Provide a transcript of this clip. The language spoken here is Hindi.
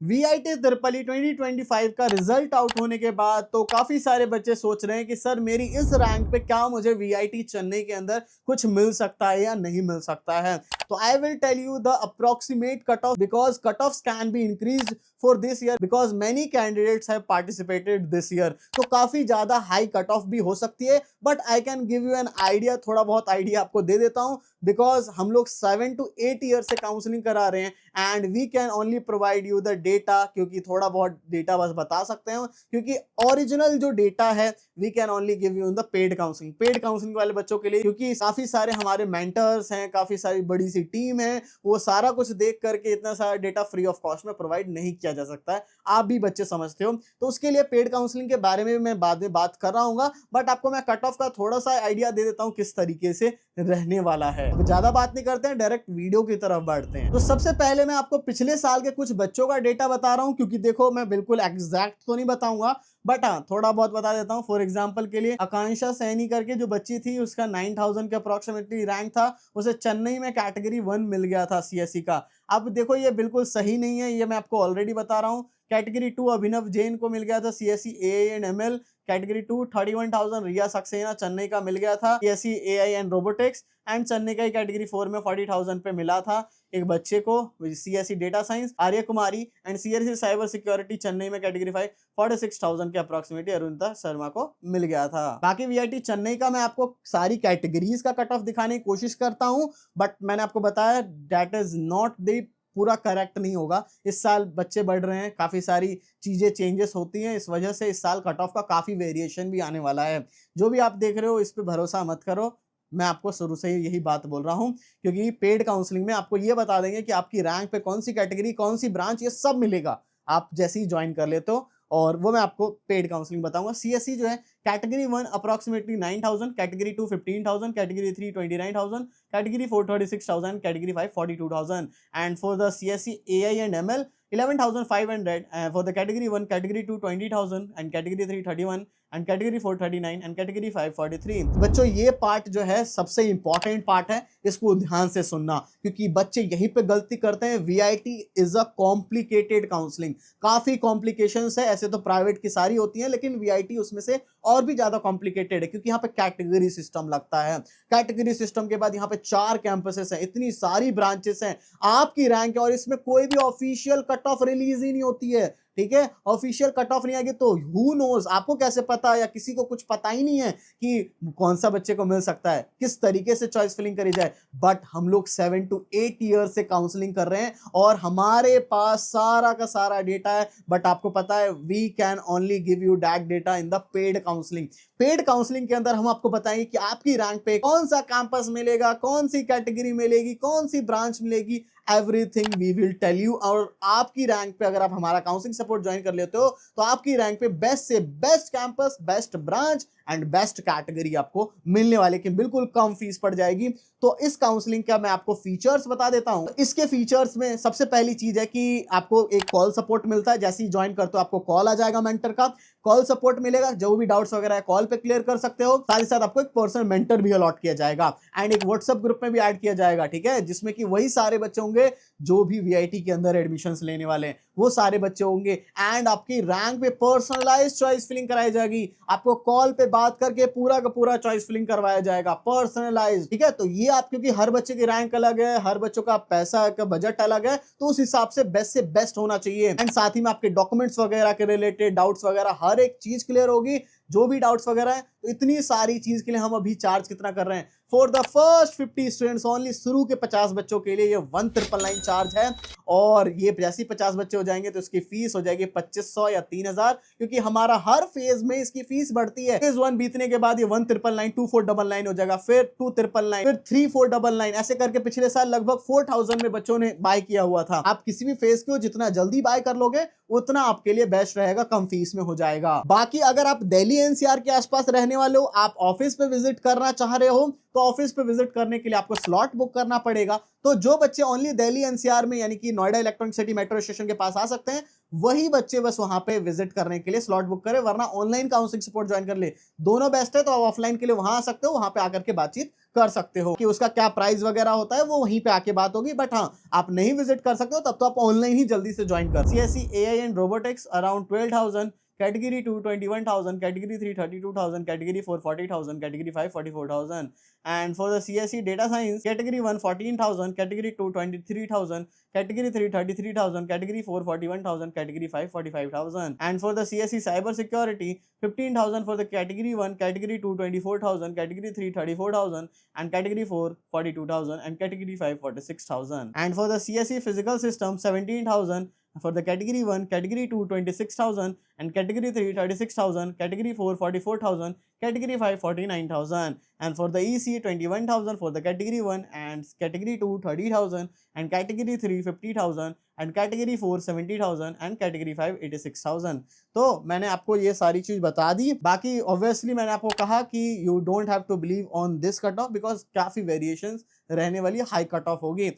वीआईटी त्रिपली 2025 का रिजल्ट आउट होने के बाद तो काफी सारे बच्चे सोच रहे हैं कि सर मेरी इस रैंक पे क्या मुझे वीआईटी चेन्नई के अंदर कुछ मिल सकता है या नहीं मिल सकता है। तो I will tell you the approximate cut off because cut off can be increased for this year because many candidates have participated this year. तो काफी ज्यादा हाई कट ऑफ भी हो सकती है, but I can give you an idea, थोड़ा बहुत आइडिया आपको दे देता हूं बिकॉज हम लोग 7 to 8 ईयर से काउंसलिंग करा रहे हैं and we can only provide you the data, क्योंकि थोड़ा बहुत डेटा बस बता सकते हैं, क्योंकि ओरिजिनल जो डेटा है we can only give you in the paid counselling वाले बच्चों के लिए, क्योंकि काफी सारे हमारे मेंटर्स हैं, काफी सारी बड़ी सी टीम है, वो सारा कुछ देख करके इतना सारा डेटा फ्री ऑफ कॉस्ट में प्रोवाइड नहीं किया जा सकता है। आप भी बच्चे समझते हो, तो उसके लिए पेड काउंसलिंग के बारे में मैं बाद में बात कर रहा हूँ, बट आपको मैं कट ऑफ का थोड़ा सा आइडिया दे देता हूँ किस तरीके से रहने वाला है। ज्यादा बात नहीं करते हैं, डायरेक्ट वीडियो की तरफ बढ़ते हैं। तो सबसे पहले मैं आपको पिछले साल के कुछ बच्चों का डेटा बता रहा हूं, क्योंकि देखो मैं बिल्कुल एग्जैक्ट तो नहीं बताऊंगा, बट हाँ थोड़ा बहुत बता देता हूं। फॉर एग्जांपल के लिए आकांक्षा सैनी करके जो बच्ची थी, उसका 9000 के अप्रोक्सीमेटली रैंक था, उसे चेन्नई में कैटेगरी 1 मिल गया था सीएससी का। अब देखो ये बिल्कुल सही नहीं है, ये मैं आपको ऑलरेडी बता रहा हूँ। कैटेगरी 2 अभिनव जैन को मिल गया था CSC AI and ML. Category 2 31,000 रिया सक्सेना चेन्नई का मिल गया था CSC AI and robotics. And Chennai का ही कैटेगरी 4 में 40,000 पे मिला था एक बच्चे को CSC data science Arya Kumari. And CSC cyber security Chennai में कैटेगरी 5 46,000 के अप्रोक्सीमेटली अरुणिता शर्मा को मिल गया था। बाकी वीआईटी चेन्नई का मैं आपको सारी कैटेगरीज का कट ऑफ दिखाने की कोशिश करता हूं, बट मैंने आपको बताया दैट इज नॉट द पूरा करेक्ट नहीं होगा। इस साल बच्चे बढ़ रहे हैं, काफी सारी चीजें चेंजेस होती हैं, इस वजह से इस साल कट ऑफ का काफी वेरिएशन भी आने वाला है। जो भी आप देख रहे हो इस पे भरोसा मत करो, मैं आपको शुरू से ही यही बात बोल रहा हूं, क्योंकि पेड काउंसलिंग में आपको ये बता देंगे कि आपकी रैंक पे कौन सी कैटेगरी, कौन सी ब्रांच, ये सब मिलेगा आप जैसे ही ज्वाइन कर लेते हो, और वो मैं आपको पेड काउंसलिंग बताऊंगा। सीएससी जो है category 1 approximately 9,000, category 2 15,000, category 3 29,000, category 4 36,000, category 5 42,000, and for the CSE AI and ML 11,500, for the category 1, category 2 20,000, and category 3 31, and category 4 39, and category 5 43। बच्चों ये पार्ट जो है सबसे इंपॉर्टेंट पार्ट है, इसको ध्यान से सुनना, क्योंकि बच्चे यहीं पे गलती करते हैं। VIT is a complicated counselling, काफी कॉम्प्लिकेशंस है। ऐसे तो प्राइवेट की सारी होती हैं, लेकिन वीआईटी उसमें से और भी ज्यादा कॉम्प्लिकेटेड है, क्योंकि यहाँ पे कैटेगरी सिस्टम लगता है। कैटेगरी सिस्टम के बाद यहाँ पे 4 कैंपसेस हैं, इतनी सारी ब्रांचेस हैं, आपकी रैंक है, और इसमें कोई भी ऑफिशियल कट ऑफ रिलीज ही नहीं होती है। ठीक है, ऑफिशियल कट ऑफ नहीं आएगी तो हु नोज, आपको कैसे पता, या किसी को कुछ पता ही नहीं है कि कौन सा बच्चे को मिल सकता है, किस तरीके से चॉइस फिलिंग करी जाए। बट हम लोग 7 to 8 ईयर से काउंसलिंग कर रहे हैं और हमारे पास सारा का सारा डेटा है। बट आपको पता है we can only give you that data in the paid counselling. Paid counselling के अंदर हम आपको बताएंगे कि आपकी रैंक पे कौन सा कैंपस मिलेगा, कौन सी कैटेगरी मिलेगी, कौन सी ब्रांच मिलेगी, everything we will tell you. और आपकी रैंक पे अगर आप हमारा काउंसलिंग सपोर्ट ज्वाइन कर लेते हो तो आपकी रैंक पे बेस्ट से best campus, best branch and best category आपको मिलने वाले, कि बिल्कुल कम फीस पड़ जाएगी। तो इस काउंसलिंग का मैं आपको फीचर्स बता देता हूं। इसके फीचर्स में सबसे पहली चीज है कि आपको एक कॉल सपोर्ट मिलता है। जैसे ही ज्वाइन करते हो आपको कॉल आ जाएगा, मेंटर का कॉल सपोर्ट मिलेगा, जो भी डाउट्स वगैरह है कॉल पे क्लियर कर सकते हो। साथ ही साथ आपको एक पर्सनल मेंटर भी अलॉट किया जाएगा एंड एक व्हाट्सएप ग्रुप में भी ऐड किया जाएगा, ठीक है, जिसमें कि वही सारे बच्चे होंगे जो भी वीआईटी के अंदर एडमिशंस लेने वाले हैं, वो सारे बच्चे होंगे। एंड आपकी रैंक पे पर्सनलाइज्ड चॉइस फिलिंग कराई जाएगी, आपको कॉल पे बात करके पूरा का पूरा चॉइस फिलिंग करवाया जाएगा, पर्सनलाइज्ड। ठीक है, तो ये आप, क्योंकि हर बच्चे की रैंक अलग है, हर बच्चों का पैसा का बजट अलग है, तो उस हिसाब से बेस्ट होना चाहिए। एंड साथ ही में आपके डॉक्यूमेंट्स वगैरह के रिलेटेड डाउट्स वगैरह हर एक चीज क्लियर होगी, जो भी डाउट्स वगैरह है। तो इतनी सारी चीज के लिए हम अभी चार्ज कितना कर रहे हैं? For the first 50 students only, शुरू के 50 बच्चों के लिए ये 1,999 चार्ज है। और ये जैसे 50 बच्चे हो जाएंगे तो इसकी फीस हो जाएगी 2,500 या 3,000, क्योंकि हमारा हर फेज में इसकी फीस बढ़ती है। फेज 1 बीतने के बाद ये 1,999, 2,499 हो जाएगा, फिर 2,399, फिर 3,499, ऐसे करके पिछले साल लगभग 4,000 में बच्चों ने बाय किया हुआ था। आप किसी भी फेज को जितना जल्दी बाय कर लोगे उतना आपके लिए बेस्ट रहेगा, कम फीस में हो जाएगा। बाकी अगर आप दिल्ली एनसीआर के आसपास रहने वाले हो, आप ऑफिस पे विजिट करना चाह रहे हो, तो ऑफिस पे विजिट करने के लिए आपको स्लॉट बुक करना पड़ेगा। तो जो बच्चे ओनली दिल्ली एनसीआर में यानी कि Noida electronic city metro station के पास आ सकते हैं, वही बच्चे बस वहां पे विजिट करने के लिए स्लॉट बुक करें, वरना ऑनलाइन काउंसलिंग सपोर्ट ज्वाइन कर ले। दोनों बेस्ट है, तो आप ऑफलाइन के लिए वहां आ सकते हो, वहां पे आकर के बातचीत कर सकते हो कि उसका क्या प्राइस वगैरह होता है, वो वहीं पे आके बात होगी। बट हाँ, आप नहीं विजिट कर सकते हो तब तो आप ऑनलाइन ही जल्दी से ज्वाइन कर। CSC AI and robotics around 12,000, category 2 21,000, category 3 32,000, category 4 40,000, category 5 44,000। And for the CSE data science, category 1 14,000, category 2 23,000, category 3 33,000, category 4 41,000, category 5 45,000. And for the CSE cyber security, 15,000 for the category 1, category 2 24,000, category 3 34,000, and category 4 42,000, and category 5 46,000. And for the CSE physical system, 17,000 for the category 1, category 2 26,000, and category 3 36,000, category 4 44,000, category 5 49,000. And for the EC, 21,000 for the category 1, and category 2 30,000, and category 3 50,000, and category 4 70,000, and category 5 86,000. तो मैंने आपको ये सारी चीज बता दी। बाकी ऑब्वियसली मैंने आपको कहा कि you don't have to believe on this cut off, because काफी वेरिएशंस रहने वाली, हाई कट ऑफ होगी।